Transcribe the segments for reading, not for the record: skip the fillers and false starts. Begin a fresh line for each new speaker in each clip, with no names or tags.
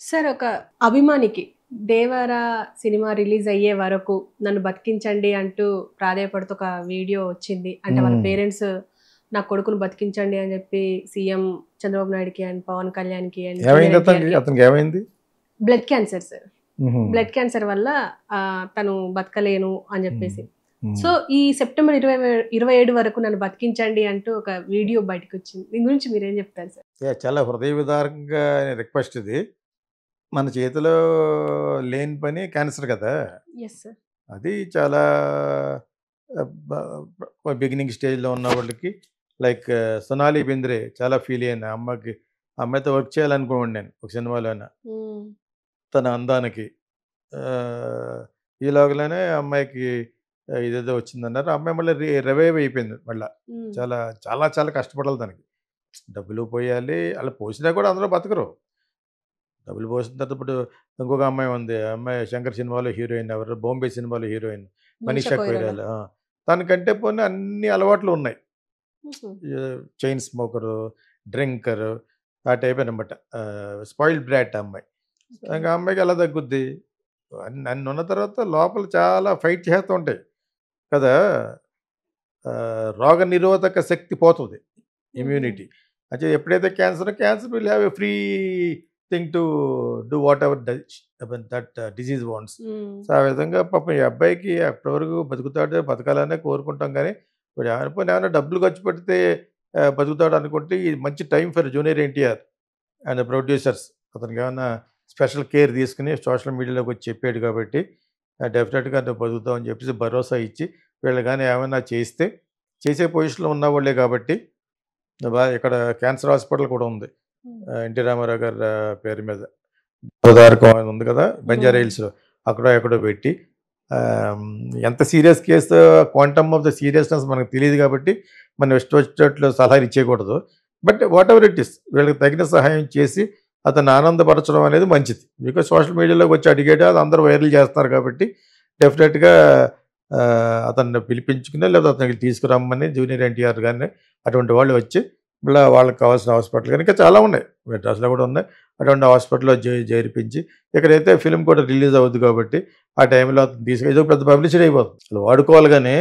Sir ఒక అభిమానికి 'Devara' cinema release అయ్యే వరకు నన్ను బతికించండి అంటూ ప్రాధేయపడుతూ ఒక వీడియో వచ్చింది. అంటే వాళ్ళ పేరెంట్స్ నా కొడుకును బతికించండి అని చెప్పి సీఎం చంద్రబాబు నాయుడుకి అండ్ పవన్ కళ్యాణ్కి
అతనికి ఏమైంది?
Blood cancer sir. Blood cancer వల్ల తను బతకలేను అని చెప్పేసి. సో ఈ సెప్టెంబర్ 27 వరకు నన్ను బతికించండి అంటూ ఒక వీడియో బయటకు వచ్చింది. దీని గురించి మీరేం చెప్తారు సార్?
చాలా హృదయ విదారకంగా రిక్వెస్ట్ ఇది. మన చేతిలో లేని పని క్యాన్సర్ కదా.
Yes sir.
అది చాలా బిగినింగ్ స్టేజ్లో ఉన్న వాళ్ళకి లైక్ సొనాలి బెంద్రే చాలా ఫీల్ అయ్యాను. అమ్మాయితో వర్క్ చేయాలనుకోండి నేను ఒక సినిమాలోనే తన అందానికి. ఈలోగలనే అమ్మాయికి ఇదేదో వచ్చిందన్నారు. అమ్మాయి మళ్ళీ రివైవ్ అయిపోయింది. మళ్ళీ చాలా చాలా చాలా కష్టపడాలి దానికి. డబ్బులు పోయాలి. అలా పోసినా కూడా అందరూ బతకరు. డబ్బులు పోసిన తర్వాత ఇప్పుడు ఇంకొక అమ్మాయి ఉంది. అమ్మాయి శంకర్ సినిమాలో హీరోయిన్, ఎవరు బాంబే సినిమాలో హీరోయిన్ మనీషా కొయిరాల. తనకంటే పోనీ అన్ని అలవాట్లు ఉన్నాయి. చైన్ స్మోకరు, డ్రింకరు, ఆ టైప్ అనమాట. స్పాయిల్డ్ బ్రాట్ అమ్మాయి. ఇంకా అమ్మాయికి ఎలా తగ్గుద్ది? అన్ని ఉన్న తర్వాత లోపల చాలా ఫైట్ చేస్తూ ఉంటాయి కదా. రోగ నిరోధక శక్తి పోతుంది, ఇమ్యూనిటీ. అంటే ఎప్పుడైతే cancer will have a free thing to do what ever that disease wants. So ఆ విధంగా పాపం ఈ అబ్బాయికి అప్పటి వరకు బతుకుతాడే బతకాలనే కోరుకుంటాం. కానీ ఇప్పుడు ఏమైనా డబ్బులు ఖర్చు పెడితే బతుకుతాడు అనుకుంటే ఇది మంచి time for junior NTR and producers. అతనికి ఏమైనా స్పెషల్ కేర్ తీసుకుని సోషల్ మీడియాలోకి వచ్చి చెప్పాడు కాబట్టి డెఫినెట్గా నువ్వు బతుకుతావు చెప్పేసి భరోసా ఇచ్చి వీళ్ళు కానీ ఏమైనా చేసే పొజిషన్లో ఉన్నవాళ్ళే కాబట్టి ఇక్కడ క్యాన్సర్ హాస్పిటల్ కూడా ఉంది ఎన్టీ రామారావు గారి పేరు మీద. ఉదారకం ఉంది కదా బంజారా హిల్స్లో, ఎక్కడో పెట్టి ఎంత serious case, quantum of the seriousness మనకు తెలియదు కాబట్టి మనం ఇష్టం సలహాలు ఇచ్చేయకూడదు. But whatever it is వీళ్ళకి తగిన సహాయం చేసి అతన్ని ఆనందపరచడం అనేది మంచిది. బికాజ్ సోషల్ మీడియాలోకి వచ్చి అడిగేట అది అందరూ వైరల్ చేస్తున్నారు కాబట్టి డెఫినెట్గా అతన్ని పిలిపించుకుని లేదా అతనికి తీసుకురమ్మని జూనియర్ ఎన్టీఆర్ కానీ అటువంటి వాళ్ళు వచ్చి మళ్ళీ వాళ్ళకి కావాల్సిన హాస్పిటల్ కానీ ఇంకా చాలా ఉన్నాయి, మెడ్రాస్లో కూడా ఉన్నాయి. అటువంటి హాస్పిటల్లో చేర్పించి ఇక్కడైతే ఫిలిం కూడా రిలీజ్ అవుద్ది కాబట్టి ఆ టైంలో అతను ఏదో పెద్ద పబ్లిసిటీ అయిపోతుంది. అసలు వాడుకోవాలి కానీ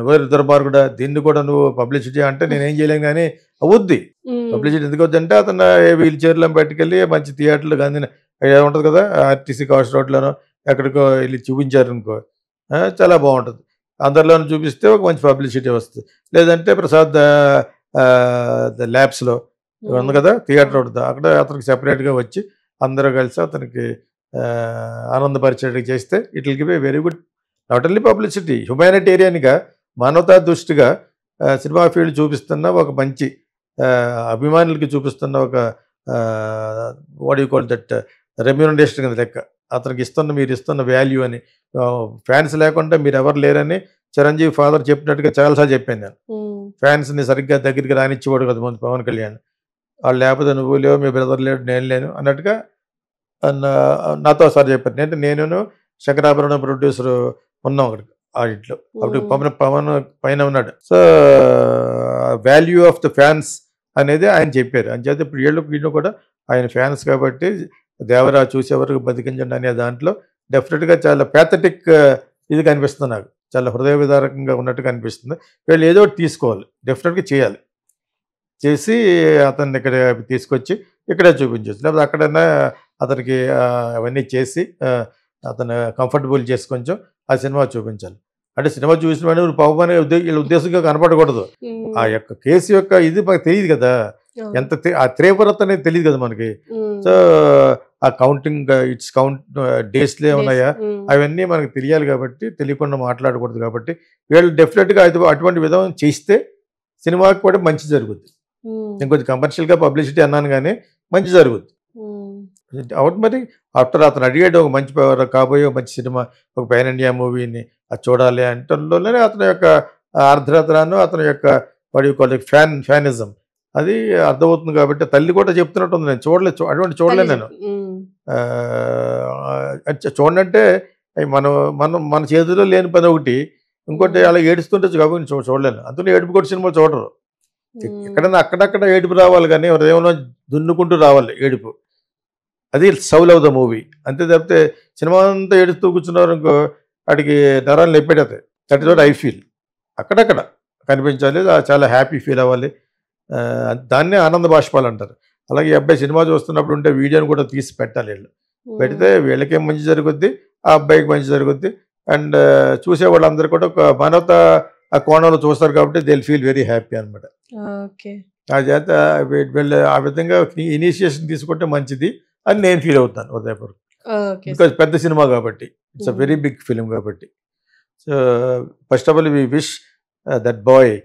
వేరే దుర్మార్గుడా దీన్ని కూడా నువ్వు పబ్లిసిటీ అంటే నేనేం చేయలేను కానీ అవుద్ది. పబ్లిసిటీ ఎందుకు అవుద్ది అంటే అతను వీల్ చైర్లో పట్టుకెళ్ళి మంచి థియేటర్లు గాంధీ ఉంటుంది కదా ఆర్టీసీ కాస్ట్ రోడ్లోనో ఎక్కడికో వెళ్ళి చూపించారు అనుకో చాలా బాగుంటుంది. అందరిలోనూ చూపిస్తే ఒక మంచి పబ్లిసిటీ వస్తుంది. లేదంటే ప్రసాద్ ల్యాబ్స్లో ఉంది కదా థియేటర్ ఉంటుంది, అక్కడ అతనికి సెపరేట్గా వచ్చి అందరూ కలిసి అతనికి ఆనందపరిచేట్టుగా చేస్తే it will give a very good not only publicity, హ్యుమానిటేరియన్గా మానవతా దృష్టిగా సినిమా ఫీల్డ్ చూపిస్తున్న ఒక మంచి అభిమానులకి చూపిస్తున్న ఒక what you call that remuneration కింద లెక్క. అతనికి మీరు ఇస్తున్న వాల్యూ అని, ఫ్యాన్స్ లేకుండా మీరు ఎవరు లేరని చిరంజీవి ఫాదర్ చెప్పినట్టుగా చాలాసార్లు చెప్పాను నేను. ఫ్యాన్స్ని సరిగ్గా దగ్గరికి రానిచ్చేవాడు కదా ముందు పవన్ కళ్యాణ్. వాళ్ళు లేకపోతే నువ్వు లేవు, మీ బ్రదర్ లేడు, నేను లేను అన్నట్టుగా నాతో సార్ చెప్పారు. నేను శంకరాభరణం ప్రొడ్యూసర్ ఉన్నాం అక్కడికి ఆ ఇంట్లో. అప్పుడు పవన్ పైన ఉన్నాడు. So value of the fans అనేది ఆయన చెప్పారు. అని చేత ఇప్పుడు వీళ్ళు కూడా ఆయన ఫ్యాన్స్ కాబట్టి దేవరా చూసే వరకు బతికించండి అనే దాంట్లో డెఫినెట్గా చాలా ప్యాథటిక్ ఇది కనిపిస్తుంది నాకు, చాలా హృదయ విదారకంగా ఉన్నట్టుగా అనిపిస్తుంది. వీళ్ళు ఏదో ఒకటి తీసుకోవాలి, డెఫినెట్గా చేయాలి. చేసి అతన్ని ఇక్కడ తీసుకొచ్చి ఇక్కడే చూపించవచ్చు, లేకపోతే అక్కడైనా అతనికి అవన్నీ చేసి అతను కంఫర్టబుల్ చేసి కొంచెం ఆ సినిమా చూపించాలి. అంటే సినిమా చూసిన వాడిని పాపం అనే వీళ్ళ ఉద్దేశంగా కనపడకూడదు. ఆ యొక్క కేసు యొక్క ఇది మాకు తెలియదు కదా, ఎంత ఆ తీవ్రత అనేది తెలియదు కదా మనకి. సో ఆ కౌంటింగ్ డేస్లే ఉన్నాయా అవన్నీ మనకు తెలియాలి కాబట్టి తెలియకుండా మాట్లాడకూడదు కాబట్టి వీళ్ళు డెఫినెట్గా అటువంటి విధం చేస్తే సినిమాకి కూడా మంచి జరుగుద్ది. ఇంకొంచెం కమర్షియల్గా పబ్లిసిటీ అన్నాను కానీ మంచి జరుగుద్ది. అవుట్ మరి ఆఫ్టర్ అతను అడిగాడు ఒక మంచి కాబోయే మంచి సినిమా, ఒక పాన్ ఇండియా మూవీని అది చూడాలి అంటలోనే అతని యొక్క ఆర్ద్రతను, అతని యొక్క ఫ్యానిజం అది అర్థమవుతుంది కాబట్టి తల్లి కూడా చెప్తున్నట్టు ఉంది. నేను చూడలేదు నేను. చూడంటే మన చేతిలో లేని పని ఒకటి, ఇంకోటి అలా ఏడుస్తుంటే కాబట్టి చూడలేను. అందులో ఏడుపు కొట్టి సినిమా చూడరు. ఎక్కడైనా అక్కడక్కడ ఏడుపు రావాలి కానీ హృదయంలో దున్నుకుంటూ రావాలి ఏడుపు. అది సౌల్ ఆఫ్ ద మూవీ. అంతే తప్పితే సినిమా అంతా ఏడుస్తూ కూర్చున్నారు ఇంకో వాడికి నరాలు నొప్పెడతాయి. That is what I feel. అక్కడక్కడ కనిపించాలి, చాలా హ్యాపీ ఫీల్ అవ్వాలి. దాన్నే ఆనంద బాష్పాలు అంటారు. అలాగే ఈ అబ్బాయి సినిమా చూస్తున్నప్పుడు ఉంటే వీడియోని కూడా తీసి పెట్టాలి వీళ్ళు. పెడితే వీళ్ళకేం మంచి జరుగుద్ది, ఆ అబ్బాయికి మంచి జరుగుద్ది. అండ్ చూసే వాళ్ళందరూ కూడా ఒక మానవత ఆ కోణంలో చూస్తారు కాబట్టి they will feel very happy అనమాట.
ఓకే.
ఆ చేత వీళ్ళు ఆ విధంగా ఇనిషియేషన్ తీసుకుంటే మంచిది అని నేను ఫీల్ అవుతాను ఉదయపూర్.
ఓకే.
బికాజ్ పెద్ద సినిమా కాబట్టి, it's a very big film కాబట్టి. So first of all we wish that bye